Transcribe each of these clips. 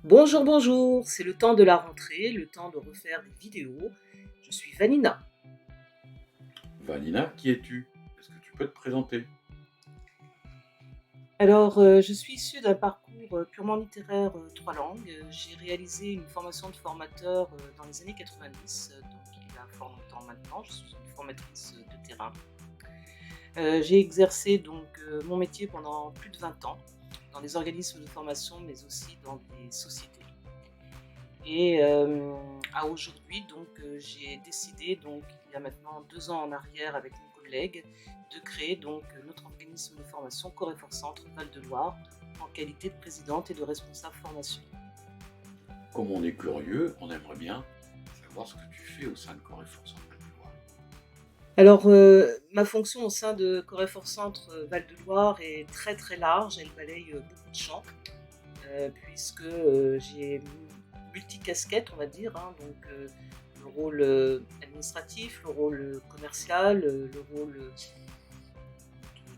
Bonjour, bonjour, c'est le temps de la rentrée, le temps de refaire des vidéos. Je suis Vanina. Vanina, qui es-tu? Est-ce que tu peux te présenter? Alors, je suis issue d'un parcours purement littéraire, trois langues. J'ai réalisé une formation de formateur dans les années 90, donc il y a fort longtemps maintenant. Je suis une formatrice de terrain. J'ai exercé donc mon métier pendant plus de 20 ans dans les organismes de formation, mais aussi dans des sociétés. Et à aujourd'hui, donc j'ai décidé, donc il y a maintenant 2 ans en arrière avec mon collègue, de créer donc notre organisme de formation Corefor Centre Val-de-Loire en qualité de présidente et de responsable formation. Comme on est curieux, on aimerait bien savoir ce que tu fais au sein de Corefor Centre Loire. Alors, ma fonction au sein de Corefor Centre Val-de-Loire est très, très large. Elle balaye, beaucoup de champs, puisque, j'ai multicasquette, on va dire, hein, donc le rôle, administratif, le rôle, commercial, le rôle,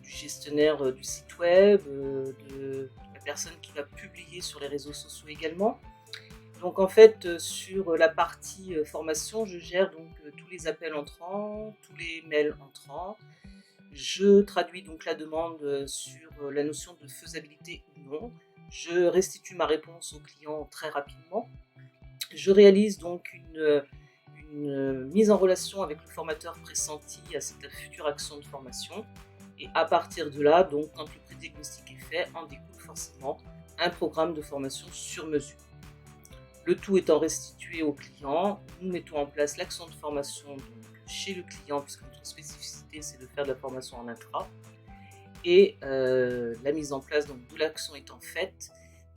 du gestionnaire, du site web, de la personne qui va publier sur les réseaux sociaux également. Donc en fait, sur la partie, formation, je gère donc, tous les appels entrants, tous les mails entrants. Je traduis donc la demande, sur, la notion de faisabilité ou non. Je restitue ma réponse au client très rapidement. Je réalise donc une mise en relation avec le formateur pressenti à cette future action de formation. Et à partir de là, donc, quand le pré-diagnostic est fait, en découle forcément un programme de formation sur mesure. Le tout étant restitué au client, nous mettons en place l'action de formation donc, chez le client, puisque notre spécificité c'est de faire de la formation en intra. Et la mise en place donc, de l'action étant faite,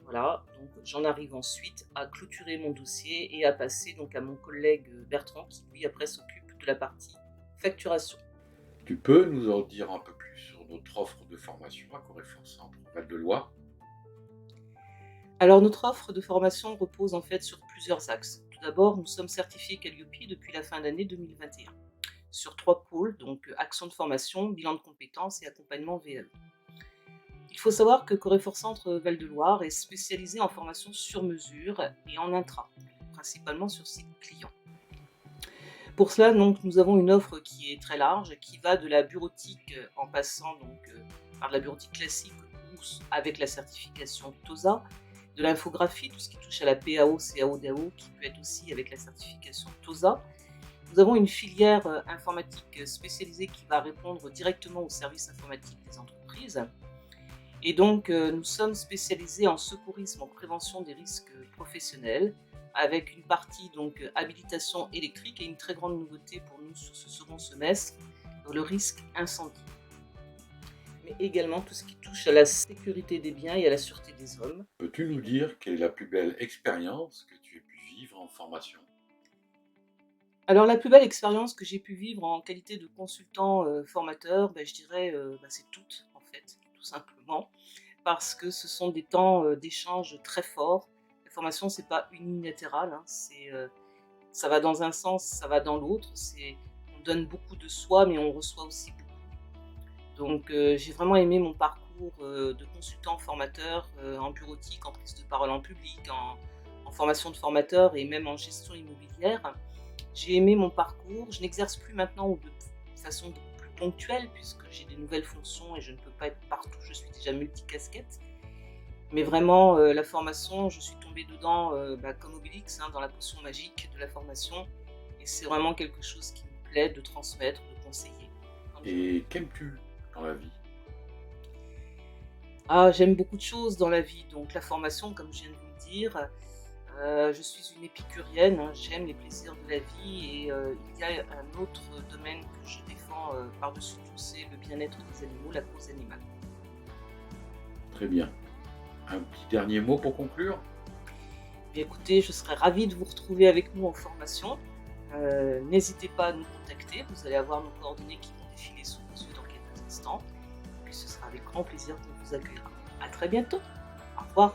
voilà, donc j'en arrive ensuite à clôturer mon dossier et à passer donc à mon collègue Bertrand qui lui après s'occupe de la partie facturation. Tu peux nous en dire un peu plus sur notre offre de formation à Corefor Centre Val-de-Loire? Alors notre offre de formation repose en fait sur plusieurs axes. Tout d'abord, nous sommes certifiés Calliope depuis la fin d'année 2021 sur 3 pôles, donc action de formation, bilan de compétences et accompagnement VAE. Il faut savoir que Corefor Centre Val-de-Loire est spécialisé en formation sur mesure et en intra, principalement sur site client. Pour cela, donc, nous avons une offre qui est très large, qui va de la bureautique en passant donc, par la bureautique classique ou avec la certification TOSA, de l'infographie, tout ce qui touche à la PAO, CAO, DAO, qui peut être aussi avec la certification TOSA. Nous avons une filière informatique spécialisée qui va répondre directement aux services informatiques des entreprises. Et donc, nous sommes spécialisés en secourisme, en prévention des risques professionnels, avec une partie donc habilitation électrique et une très grande nouveauté pour nous sur ce second semestre, le risque incendie. Mais également tout ce qui touche à la sécurité des biens et à la sûreté des hommes. Peux-tu nous dire quelle est la plus belle expérience que tu aies pu vivre en formation? Alors la plus belle expérience que j'ai pu vivre en qualité de consultant, formateur, je dirais, c'est toutes en fait, tout simplement. Parce que ce sont des temps, d'échange très forts. La formation, c'est pas unilatéral, hein, ça va dans un sens, ça va dans l'autre. On donne beaucoup de soi, mais on reçoit aussi beaucoup. Donc j'ai vraiment aimé mon parcours, de consultant formateur, en bureautique, en prise de parole en public, en formation de formateur et même en gestion immobilière. J'ai aimé mon parcours. Je n'exerce plus maintenant ou de façon beaucoup plus ponctuelle puisque j'ai des nouvelles fonctions et je ne peux pas être partout. Je suis déjà multicasquette. Mais vraiment, la formation, je suis tombée dedans, comme Obélix, hein, dans la potion magique de la formation. Et c'est vraiment quelque chose qui me plaît de transmettre, de conseiller. Et qu'aimes-tu dans la vie? Ah, j'aime beaucoup de choses dans la vie, donc la formation, comme je viens de vous le dire. Je suis une épicurienne, hein, j'aime les plaisirs de la vie et il y a un autre domaine que je défends, par-dessus tout, c'est le bien-être des animaux, la cause animale. Très bien. Un petit dernier mot pour conclure? Bien écoutez, je serais ravie de vous retrouver avec nous en formation. N'hésitez pas à nous contacter, vous allez avoir nos coordonnées qui vont défiler sous vos yeux dans quelques instants. Et puis ce sera avec grand plaisir qu'on vous accueillera. À très bientôt. Au revoir.